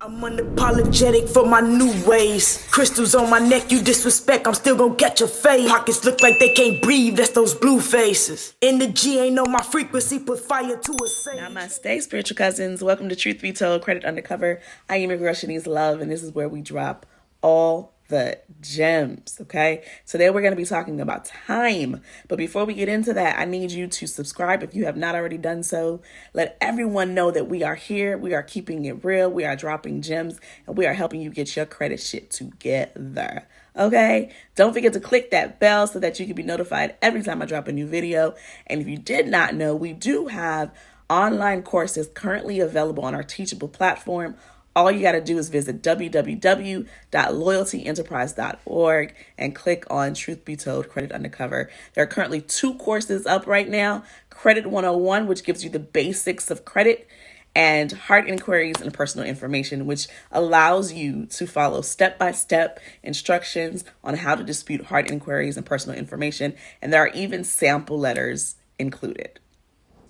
I'm unapologetic for my new ways. Crystals on my neck, you disrespect, I'm still gonna get your face. Pockets look like they can't breathe, that's those blue faces. In the G ain't on my frequency, put fire to a sage. Namaste, spiritual cousins. Welcome to Truth Be Told, Credit Undercover. I am your girl, Shanice Love, and this is where we drop all the gems, okay? Today we're going to be talking about time. But before we get into that, I need you to subscribe if you have not already done so. Let everyone know that we are here. We are keeping it real. We are dropping gems, and we are helping you get your credit shit together. Okay, don't forget to click that bell so that you can be notified every time I drop a new video. And if you did not know, we do have online courses currently available on our Teachable platform. All you got to do is visit www.loyaltyenterprise.org and click on Truth Be Told, Credit Undercover. There are currently 2 courses up right now. Credit 101, which gives you the basics of credit, and Hard Inquiries and Personal Information, which allows you to follow step-by-step instructions on how to dispute hard inquiries and personal information. And there are even sample letters included.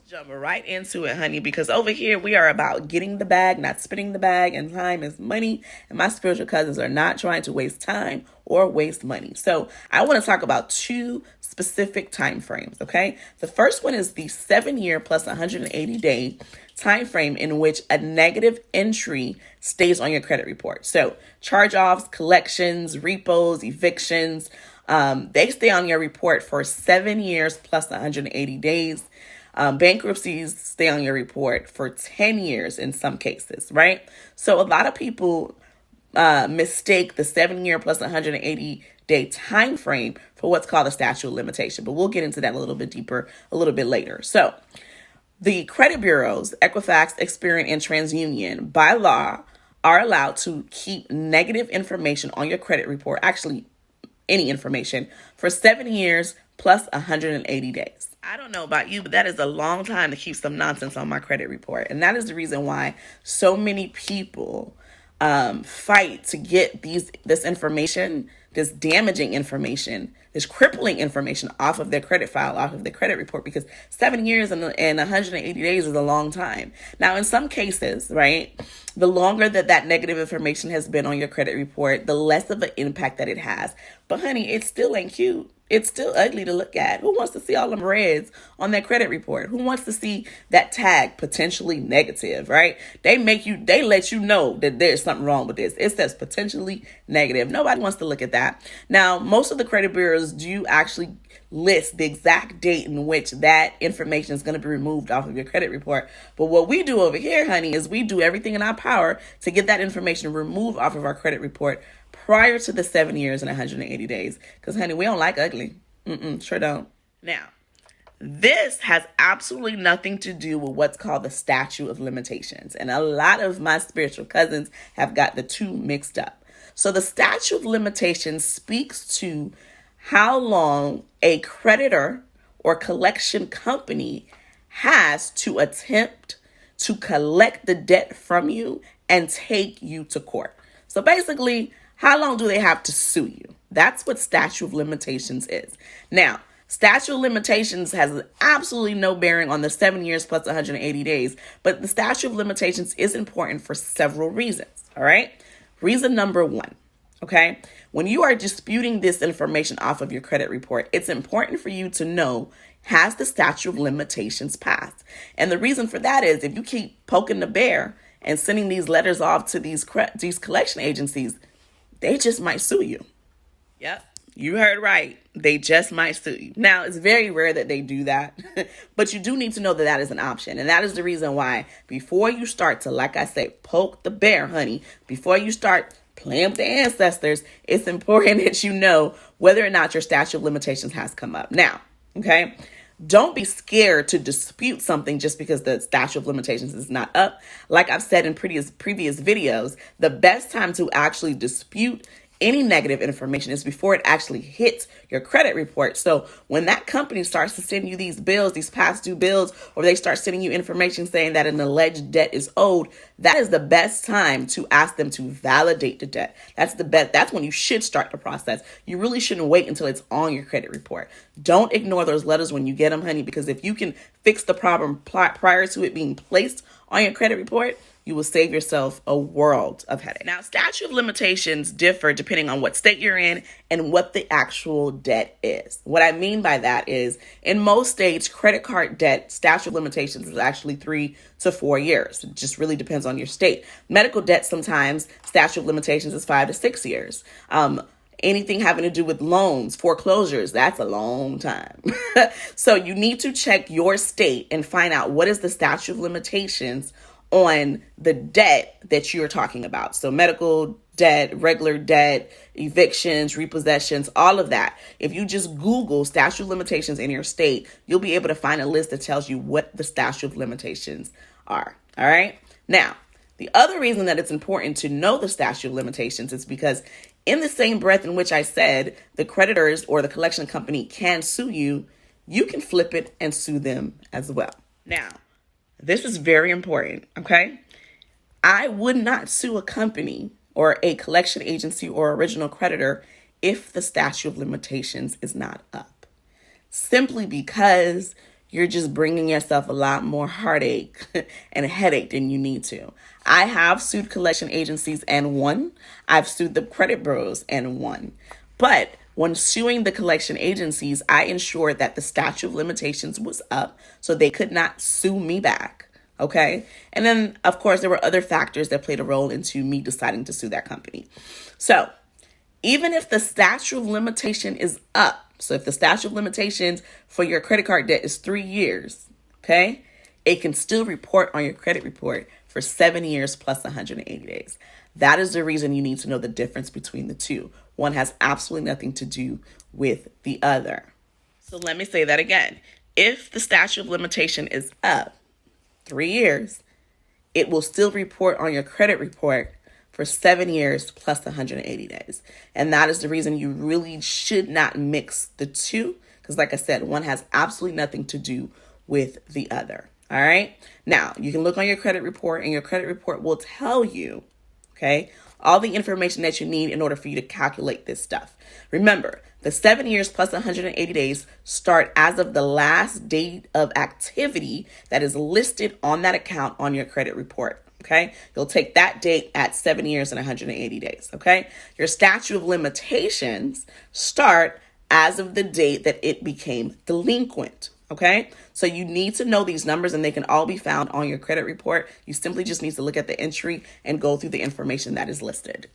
Jump right into it, honey, because over here we are about getting the bag, not spending the bag, and time is money. And my spiritual cousins are not trying to waste time or waste money. So I want to talk about 2 specific time frames, okay? The first one is the 7-year plus 180-day time frame in which a negative entry stays on your credit report. So charge-offs, collections, repos, evictions, they stay on your report for 7 years plus 180 days. Bankruptcies stay on your report for 10 years in some cases, right? So a lot of people mistake the 7-year plus 180-day time frame for what's called a statute of limitation, but we'll get into that a little bit deeper a little bit later. So the credit bureaus, Equifax, Experian, and TransUnion, by law, are allowed to keep negative information on your credit report, actually any information, for 7 years plus 180 days. I don't know about you, but that is a long time to keep some nonsense on my credit report. And that is the reason why so many people fight to get this information, this damaging information, this crippling information off of their credit file, off of their credit report, because 7 years and 180 days is a long time. Now, in some cases, right, the longer that negative information has been on your credit report, the less of an impact that it has. But honey, it still ain't cute. It's still ugly to look at. Who wants to see all them reds on their credit report? Who wants to see that tag potentially negative, right? They let you know that there's something wrong with this. It says potentially negative. Nobody wants to look at that. Now, most of the credit bureaus do actually list the exact date in which that information is going to be removed off of your credit report. But what we do over here, honey, is we do everything in our power to get that information removed off of our credit report prior to the 7 years and 180 days. Because, honey, we don't like ugly. Sure don't. Now, this has absolutely nothing to do with what's called the statute of limitations. And a lot of my spiritual cousins have got the 2 mixed up. So the statute of limitations speaks to how long a creditor or collection company has to attempt to collect the debt from you and take you to court. So basically, how long do they have to sue you? That's what statute of limitations is. Now, statute of limitations has absolutely no bearing on the 7 years plus 180 days, but the statute of limitations is important for several reasons, all right? Reason number 1, okay? When you are disputing this information off of your credit report, it's important for you to know, has the statute of limitations passed? And the reason for that is if you keep poking the bear and sending these letters off to these collection agencies, they just might sue you. Yep, you heard right. They just might sue you. Now, it's very rare that they do that, but you do need to know that that is an option. And that is the reason why before you start to, like I say, poke the bear, honey, before you start playing with the ancestors, it's important that you know whether or not your statute of limitations has come up. Now, okay? Don't be scared to dispute something just because the statute of limitations is not up. Like I've said in previous videos, the best time to actually dispute any negative information is before it actually hits your credit report. So when that company starts to send you these bills, these past due bills, or they start sending you information saying that an alleged debt is owed, that is the best time to ask them to validate the debt. That's when you should start the process. You really shouldn't wait until it's on your credit report. Don't ignore those letters when you get them, honey, because if you can fix the problem prior to it being placed on your credit report, you will save yourself a world of headache. Now, statute of limitations differ depending on what state you're in and what the actual debt is. What I mean by that is, in most states, credit card debt statute of limitations is actually 3 to 4 years. It just really depends on your state. Medical debt, sometimes statute of limitations is 5 to 6 years. Anything having to do with loans, foreclosures, that's a long time. So you need to check your state and find out what is the statute of limitations on the debt that you're talking about. So medical debt, regular debt, evictions, repossessions, all of that. If you just Google statute of limitations in your state, you'll be able to find a list that tells you what the statute of limitations are. All right. Now, the other reason that it's important to know the statute of limitations is because in the same breath in which I said the creditors or the collection company can sue you, you can flip it and sue them as well. Now, this is very important, okay? I would not sue a company or a collection agency or original creditor if the statute of limitations is not up. Simply because you're just bringing yourself a lot more heartache and headache than you need to. I have sued collection agencies and won. I've sued the credit bureaus and won. But when suing the collection agencies, I ensured that the statute of limitations was up so they could not sue me back. Okay. And then, of course, there were other factors that played a role into me deciding to sue that company. So even if the statute of limitation is up, so if the statute of limitations for your credit card debt is 3 years, okay, it can still report on your credit report for 7 years plus 180 days. That is the reason you need to know the difference between the two. One has absolutely nothing to do with the other. So let me say that again. If the statute of limitation is up 3 years, it will still report on your credit report for 7 years plus 180 days. And that is the reason you really should not mix the two. Because like I said, one has absolutely nothing to do with the other. All right. Now, you can look on your credit report and your credit report will tell you, okay, all the information that you need in order for you to calculate this stuff. Remember, the 7 years plus 180 days start as of the last date of activity that is listed on that account on your credit report. Okay, you'll take that date at 7 years and 180 days. Okay, your statute of limitations start as of the date that it became delinquent. Okay, so you need to know these numbers and they can all be found on your credit report. You simply just need to look at the entry and go through the information that is listed.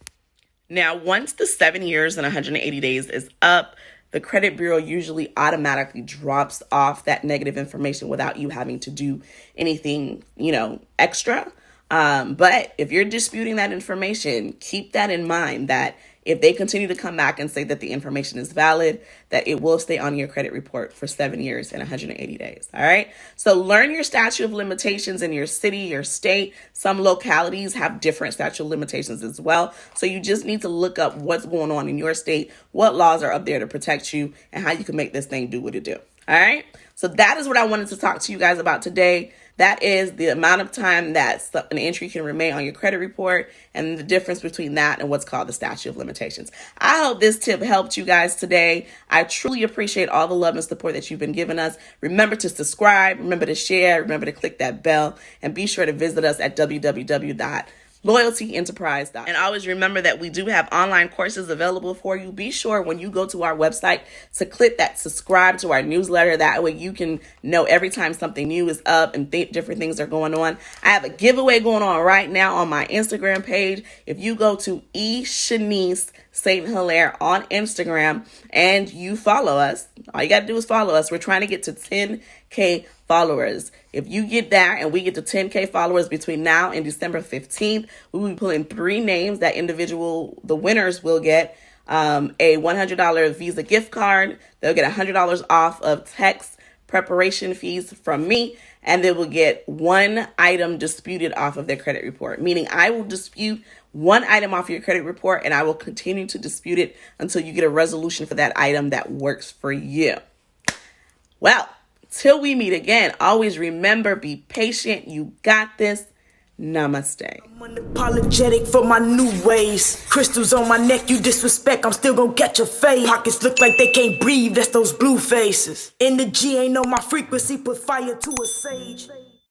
Now, once the 7 years and 180 days is up, the credit bureau usually automatically drops off that negative information without you having to do anything, extra. But if you're disputing that information, keep that in mind that if they continue to come back and say that the information is valid, that it will stay on your credit report for 7 years and 180 days. All right. So learn your statute of limitations in your city, your state. Some localities have different statute of limitations as well. So you just need to look up what's going on in your state, what laws are up there to protect you, and how you can make this thing do what it do. All right. So that is what I wanted to talk to you guys about today. That is the amount of time that an entry can remain on your credit report and the difference between that and what's called the statute of limitations. I hope this tip helped you guys today. I truly appreciate all the love and support that you've been giving us. Remember to subscribe, remember to share, remember to click that bell, and be sure to visit us at www.loyaltyenterprise.com. And always remember that we do have online courses available for you. Be sure when you go to our website to click that subscribe to our newsletter. That way you can know every time something new is up and different things are going on. I have a giveaway going on right now on my Instagram page. If you go to Shanice St. Hilaire on Instagram and you follow us, all you got to do is follow us. We're trying to get to 10K followers. If you get that and we get to 10K followers between now and December 15th, we will be pulling 3 names. The winners will get a $100 Visa gift card. They'll get $100 off of tax preparation fees from me, and they will get 1 item disputed off of their credit report, meaning I will dispute 1 item off your credit report and I will continue to dispute it until you get a resolution for that item that works for you. Well, till we meet again, always remember, be patient. You got this. Namaste. I'm unapologetic for my new ways. Crystals on my neck, you disrespect, I'm still gonna get your face. Pockets look like they can't breathe, that's those blue faces. In the G ain't know my frequency, put fire to a sage.